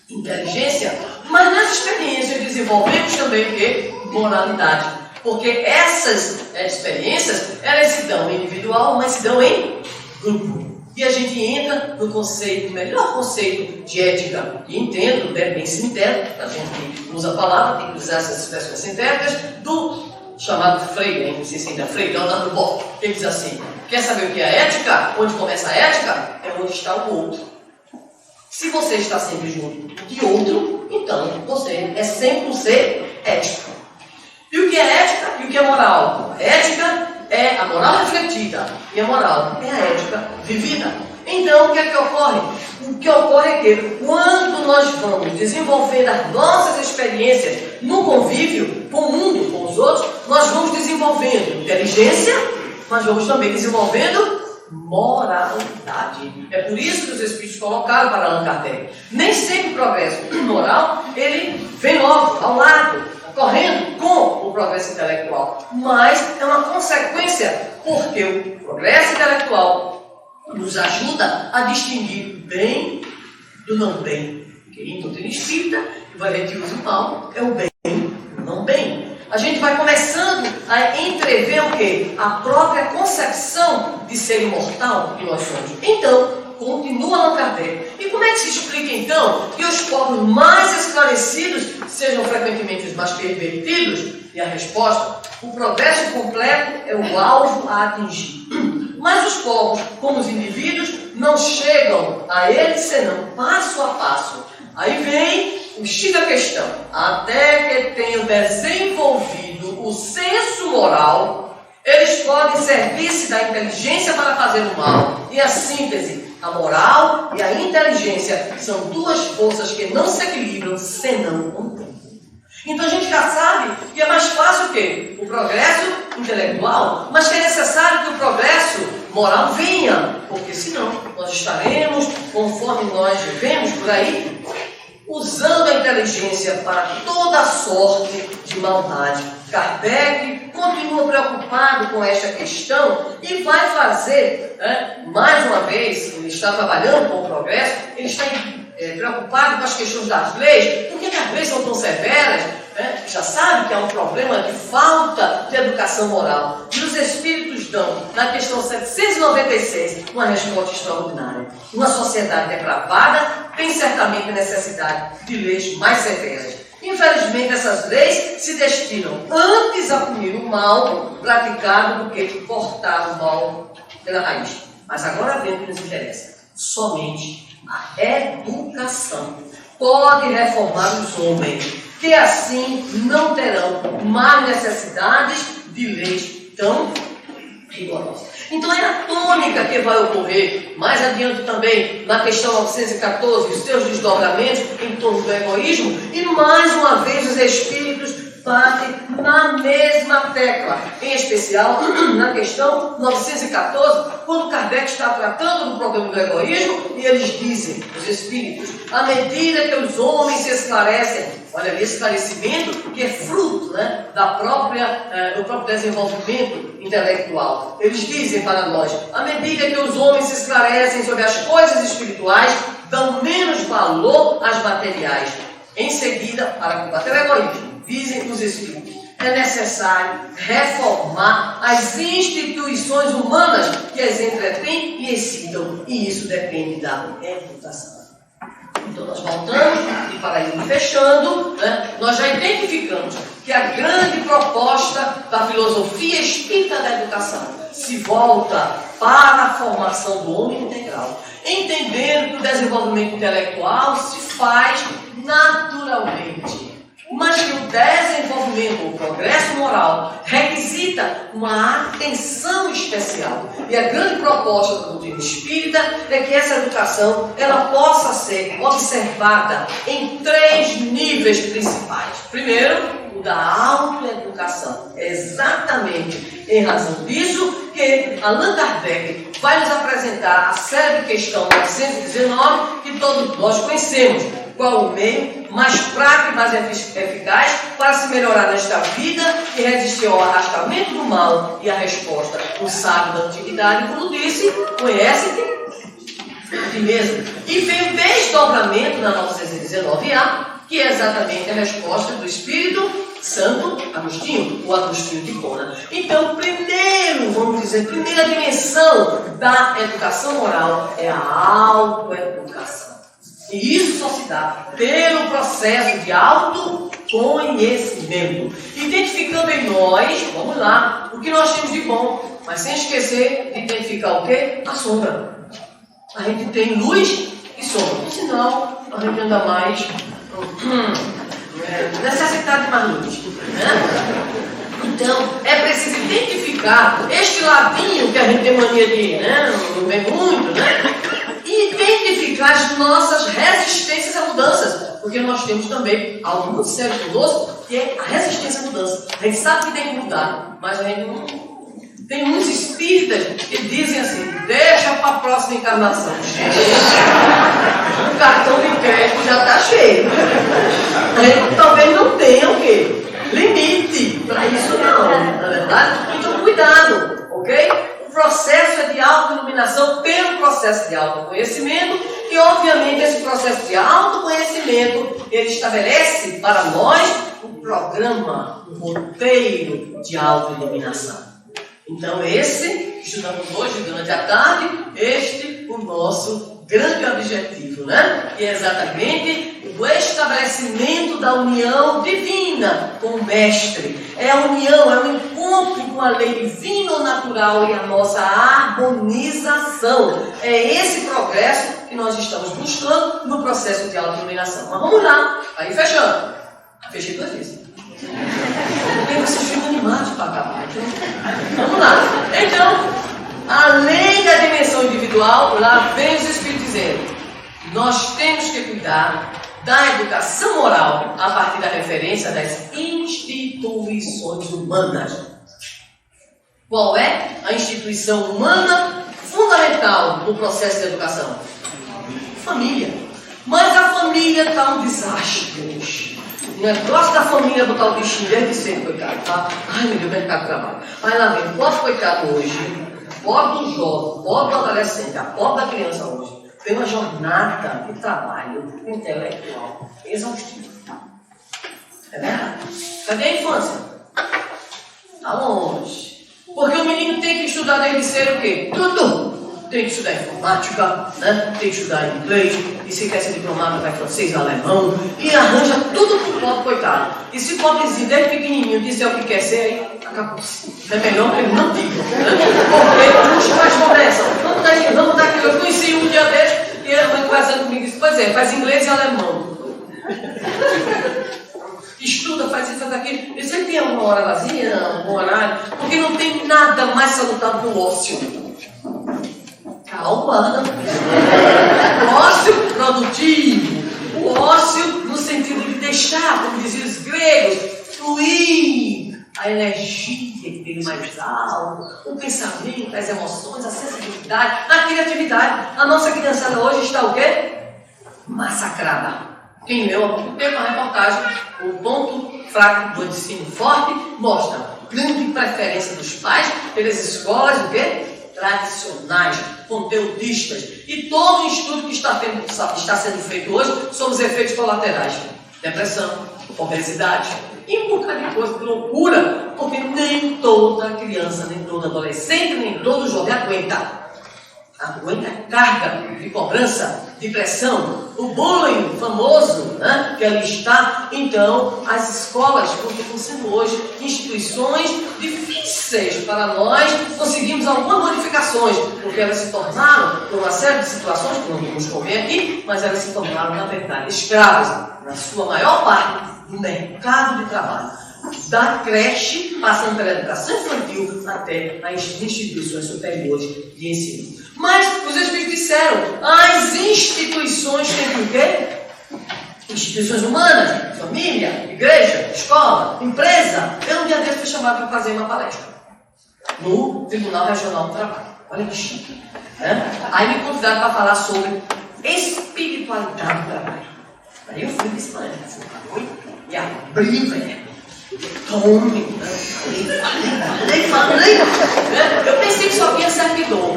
inteligência, mas nas experiências desenvolvemos também o quê? Moralidade. Porque essas experiências, elas se dão individual, mas se dão em grupo. E a gente entra no conceito, melhor conceito de ética, e entendo, bem sintético, a gente usa a palavra, tem que usar essas expressões sintéticas, do chamado Freire, não sei se ainda é Freire, Leonardo Boff, ele diz assim: quer saber o que é ética? Onde começa a ética? É onde está o outro. Se você está sempre junto de outro, então você é sempre um ser ético. E o que é ética e o que é moral? A ética é a moral refletida e a moral é a ética vivida. Então, o que é que ocorre? O que ocorre é que, quando nós vamos desenvolvendo as nossas experiências no convívio com o mundo, com os outros, nós vamos desenvolvendo inteligência, mas vamos também desenvolvendo moralidade. É por isso que os espíritos colocaram para Allan Kardec. Nem sempre o progresso moral, ele vem logo, ao lado, correndo com o progresso intelectual. Mas é uma consequência, porque o progresso intelectual nos ajuda a distinguir o bem do não bem. Porque em doutrina espírita, o valente usa o mal, é o bem, o não bem. A gente vai começando a entrever o quê? A própria concepção de ser imortal que nós somos. Então, continua Allan Kardec. E como é que se explica, então, que os povos mais esclarecidos sejam frequentemente os mais pervertidos? E a resposta: o progresso completo é o alvo a atingir. Mas os povos, como os indivíduos, não chegam a ele senão passo a passo. Aí vem o X da questão: até que tenham desenvolvido o senso moral, eles podem servir-se da inteligência para fazer o mal. E a síntese: a moral e a inteligência são duas forças que não se equilibram senão com o tempo. Então a gente já sabe que é mais fácil o quê? O progresso intelectual, mas que é necessário que o progresso moral venha, porque senão nós estaremos, conforme nós vivemos por aí, usando a inteligência para toda sorte de maldade. Kardec continua preocupado com esta questão e vai fazer, mais uma vez, ele está trabalhando com o progresso, ele está preocupado com as questões das leis. Por que as leis são tão severas? Já sabe que há um problema de falta de educação moral. E os espíritos dão, na questão 796, uma resposta extraordinária. Uma sociedade depravada tem certamente necessidade de leis mais severas. Infelizmente, essas leis se destinam antes a punir o mal praticado do que cortar o mal pela raiz. Mas agora vem o que nos interessa: somente a educação pode reformar os homens, que assim não terão mais necessidades de leis tão rigorosa. Então é a tônica que vai ocorrer mais adiante também na questão 914 e os seus desdobramentos em torno do egoísmo, e mais uma vez os espíritos batem na mesma tecla, em especial na questão 914, quando Kardec está tratando do problema do egoísmo, e eles dizem, os espíritos, à medida que os homens se esclarecem, olha ali, esclarecimento que é fruto, né, do próprio desenvolvimento intelectual. Eles dizem para nós, à medida que os homens se esclarecem sobre as coisas espirituais, dão menos valor às materiais. Em seguida, para combater o egoísmo, dizem os espíritos, é necessário reformar as instituições humanas que as entretêm e excitam, e isso depende da educação. Então nós voltamos, e para ir fechando, né, nós já identificamos que a grande proposta da filosofia espírita da educação se volta para a formação do homem integral, entendendo que o desenvolvimento intelectual se faz naturalmente, mas que o desenvolvimento, o progresso moral, requisita uma atenção especial. E a grande proposta da doutrina espírita é que essa educação ela possa ser observada em 3 níveis principais. Primeiro, o da autoeducação. É exatamente em razão disso que Allan Kardec vai nos apresentar a célebre questão 919, que todos nós conhecemos. Qual o meio mais prático e mais eficaz para se melhorar nesta vida e resistir ao arrastamento do mal? E a resposta, o sábio da antiguidade, como disse, conhece-te a ti mesmo. E vem o desdobramento na 919A, que é exatamente a resposta do Espírito Santo Agostinho, o Agostinho de Hipona. Então, primeira dimensão da educação moral é a autoeducação. E isso só se dá pelo processo de autoconhecimento. Identificando em nós, vamos lá, o que nós temos de bom, mas sem esquecer de identificar o quê? A sombra. A gente tem luz e sombra, senão a gente anda mais necessitado de mais luz. Né? Então, é preciso identificar este ladinho que a gente tem mania de, não vem muito, né? E identificar as nossas resistências a mudanças, porque nós temos também algo muito sério conosco, que é a resistência à mudança. A gente sabe que tem que mudar, mas a gente não. Tem uns espíritas que dizem assim, deixa para a próxima encarnação. O cartão de crédito já está cheio. A gente talvez não tenha o quê? Limite para isso não, na verdade? Então cuidado, ok? O processo é de autoiluminação pelo processo de autoconhecimento, e obviamente esse processo de autoconhecimento ele estabelece para nós um programa, um roteiro de autoiluminação. Então esse, estudamos hoje durante a tarde, o nosso grande objetivo, né? Que é exatamente o estabelecimento da união divina com o Mestre. É a união, é o encontro com a lei divina ou natural e a nossa harmonização. É esse progresso que nós estamos buscando no processo de autoiluminação. Mas vamos lá, aí fechando. Fechei 2 vezes. Porque vocês ficam animados para acabar. Então, vamos lá. Então, além da dimensão individual, lá vem os Espíritos dizendo, nós temos que cuidar da educação moral a partir da referência das instituições humanas. Qual é a instituição humana fundamental no processo de educação? Família. Mas a família está um desastre hoje. O negócio da família botar o bichinho desde cedo, coitado, tá? Ai, meu Deus, mercado de trabalho. Aí lá vem, pobre coitado hoje, pobre do jovem, pobre do adolescente, a pobre da criança hoje, tem uma jornada de trabalho intelectual exaustiva. É verdade? Cadê a infância? Está longe. Porque o menino tem que estudar desde cedo o quê? Tudo. Tem que estudar informática, né? Tem que estudar inglês, e se quer ser diplomata vai francês, alemão, e arranja tudo pro pobre, coitado. E se o pobrezinho, desde pequenininho, disser o que quer ser, aí acabou-se. É melhor que ele não diga, né? Porque os pais começam, vamos dar aquilo. Eu conheci um dia desse, e ele foi conversando comigo e disse, pois é, faz inglês e alemão. estuda, faz isso, faz aquilo. Você tem uma hora vazia? Não, um horário. Porque não tem nada mais salutar que o ócio. Calma. O ócio produtivo. O ócio no sentido de deixar, como diziam os gregos, fluir a energia que tem mais alto, o pensamento, as emoções, a sensibilidade, a criatividade. A nossa criançada hoje está o quê? Massacrada. Quem leu há pouco tempo a reportagem, o ponto fraco do ensino forte mostra grande preferência dos pais pelas escolas o quê? Tradicionais, conteudistas. E todo o estudo que está sendo feito hoje sobre os efeitos colaterais. Depressão, obesidade, e um bocado de coisa, de loucura, porque nem toda criança, nem todo adolescente, nem todo jovem aguenta a carga de cobrança, de pressão, o bullying famoso, né, que ali está. Então, as escolas continuam sendo hoje instituições difíceis para nós conseguirmos algumas modificações, porque elas se tornaram, por uma série de situações que não vamos comer aqui, mas elas se tornaram, na verdade, escravas, na sua maior parte, do mercado de trabalho. Da creche, passando pela educação infantil, até as instituições superiores de ensino. Mas os Espíritos disseram, as instituições têm o quê? Instituições humanas, família, igreja, escola, empresa. Eu um dia desse fui chamado para fazer uma palestra no Tribunal Regional do Trabalho. Olha que chique. Aí me convidaram para falar sobre espiritualidade do trabalho. Aí eu fui desse planeta, assim, e abri, velho. Tome, falei. Eu pensei que só tinha servidor.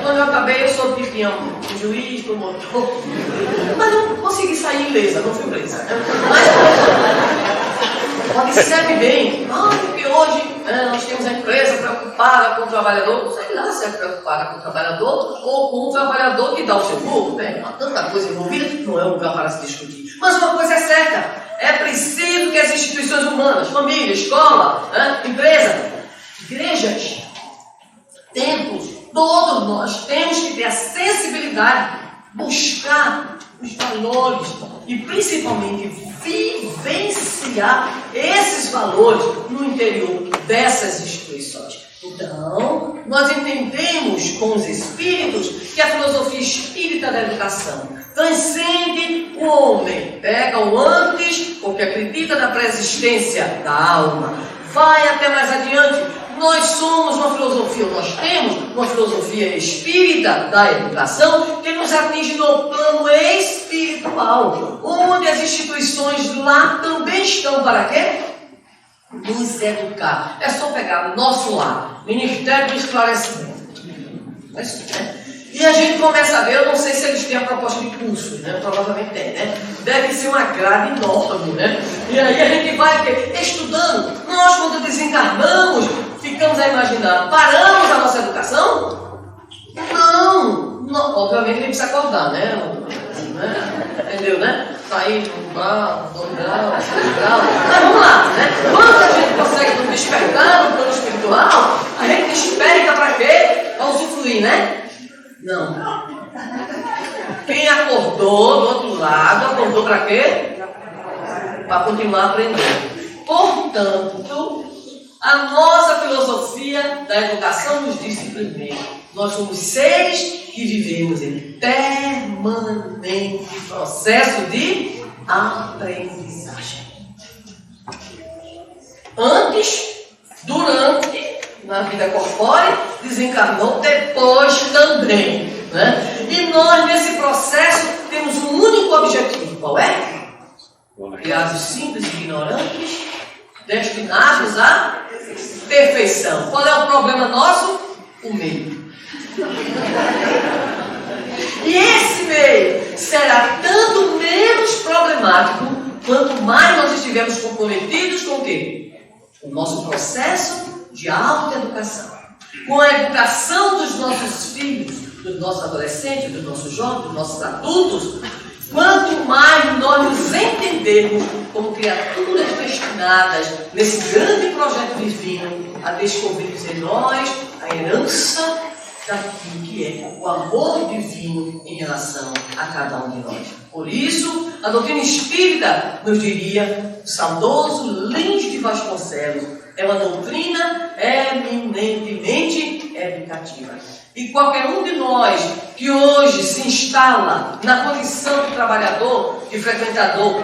Quando eu acabei, eu sou tipo um juiz, promotor. Mas eu consegui sair ilesa, não fui presa. Mas observe bem, porque hoje nós temos a empresa preocupada com o trabalhador, sei lá se é preocupada com o trabalhador ou com o trabalhador que dá o seu lucro. Há tanta coisa envolvida, não é um lugar para se discutir. Mas uma coisa é certa. É preciso que as instituições humanas, família, escola, empresa, igrejas, templos, todos nós temos que ter a sensibilidade, buscar os valores e principalmente vivenciar esses valores no interior dessas instituições. Então, nós entendemos com os espíritos que a filosofia espírita da educação transcende o homem, pega o antes, porque acredita na preexistência da alma, vai até mais adiante. Nós somos uma filosofia, nós temos uma filosofia espírita da educação que nos atinge no plano espiritual, onde as instituições lá também estão para quê? Nos educar. É só pegar o nosso lar, Ministério do Esclarecimento. É isso, né? E a gente começa a ver, eu não sei se eles têm a proposta de curso, né? Provavelmente tem, né? Deve ser uma grade enorme, né? E aí a gente vai estudando. Nós, quando desencarnamos, ficamos a imaginar, paramos a nossa educação? Não. Obviamente a gente precisa acordar, né? Entendeu, né? Sair um grau, 2 graus, 3 graus. Mas vamos lá, né? Quando a gente consegue despertar no plano espiritual, a gente desperta para quê? Para usufruir, né? Não. Quem acordou do outro lado, acordou para quê? Para continuar aprendendo. Portanto, a nossa filosofia da educação nos diz simplesmente: nós somos seres que vivemos em permanente processo de aprendizagem. Antes, durante, na vida corpórea, desencarnou, depois também. Né? E nós, nesse processo, temos um único objetivo. Qual é? Criados simples e ignorantes, destinados à perfeição. Qual é o problema nosso? O meio. E esse meio será tanto menos problemático quanto mais nós estivermos comprometidos com o quê? O nosso processo de autoeducação, com a educação dos nossos filhos, dos nossos adolescentes, dos nossos jovens, dos nossos adultos. Quanto mais nós nos entendermos como criaturas destinadas nesse grande projeto divino a descobrirmos em nós a herança daquilo que é o amor divino em relação a cada um de nós. Por isso, a doutrina espírita nos diria, o saudoso Lins de Vasconcelos, é uma doutrina eminentemente educativa. E qualquer um de nós que hoje se instala na condição de trabalhador, de frequentador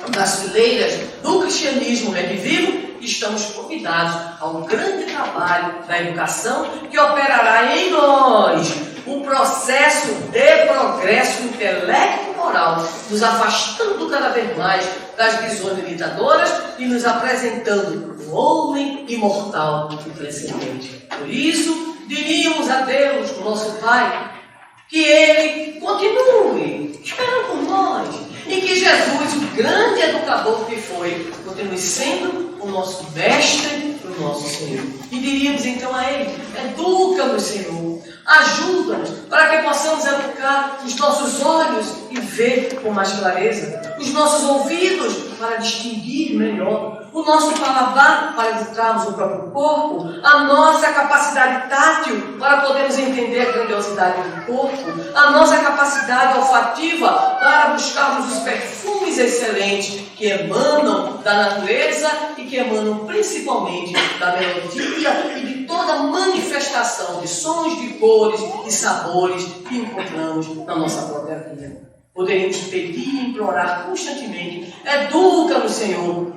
das fileiras do cristianismo redivivo, estamos convidados ao grande trabalho da educação que operará em nós o processo de progresso intelecto e moral, nos afastando cada vez mais das visões limitadoras e nos apresentando um homem imortal e transcendente. Por isso, diríamos a Deus, nosso Pai, que Ele continue esperando por nós e que Jesus, o grande educador que foi, continue sendo o nosso mestre, o nosso Senhor. E diríamos então a Ele: educa-nos, Senhor, ajuda-nos para que possamos educar os nossos olhos e ver com mais clareza, os nossos ouvidos para distinguir melhor, o nosso paladar para adentrarmos o próprio corpo, a nossa capacidade tátil para podermos entender a grandiosidade do corpo, a nossa capacidade olfativa para buscarmos os perfumes excelentes que emanam da natureza e que emanam principalmente da melodia e de toda manifestação de sons, de cores e sabores que encontramos na nossa própria vida. Poderíamos pedir e implorar constantemente: educa-nos, Senhor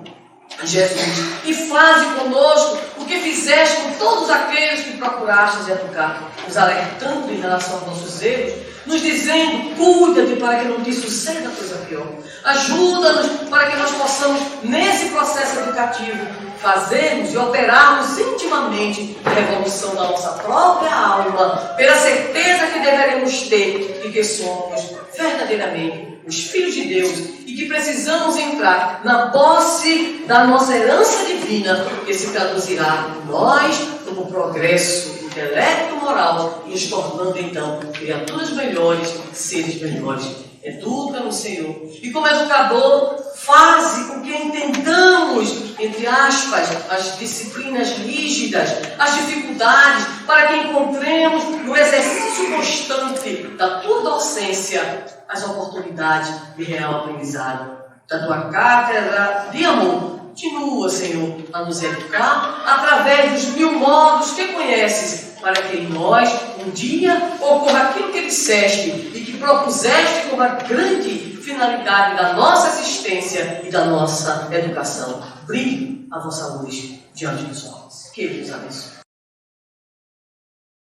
Jesus, e faze conosco o que fizeste com todos aqueles que procurastes educar, nos alertando em relação aos nossos erros, nos dizendo: cuida-te para que não te suceda coisa pior. Ajuda-nos para que nós possamos, nesse processo educativo, fazermos e operarmos intimamente a revolução da nossa própria alma, pela certeza que deveremos ter de que somos verdadeiramente os filhos de Deus e que precisamos entrar na posse da nossa herança divina, que se traduzirá em nós como progresso intelecto e moral, e nos tornando então criaturas melhores, seres melhores. Educa-nos, Senhor, e como educador, faze com que entendamos, entre aspas, as disciplinas rígidas, as dificuldades, para que encontremos no exercício constante da tua docência as oportunidades de real aprendizado. Da tua cátedra de amor, continua, Senhor, a nos educar através dos 1000 modos que conheces, para que em nós, um dia, ocorra aquilo que disseste e que propuseste como a grande finalidade da nossa existência e da nossa educação. Brilhe a vossa luz diante dos homens. Que Deus abençoe.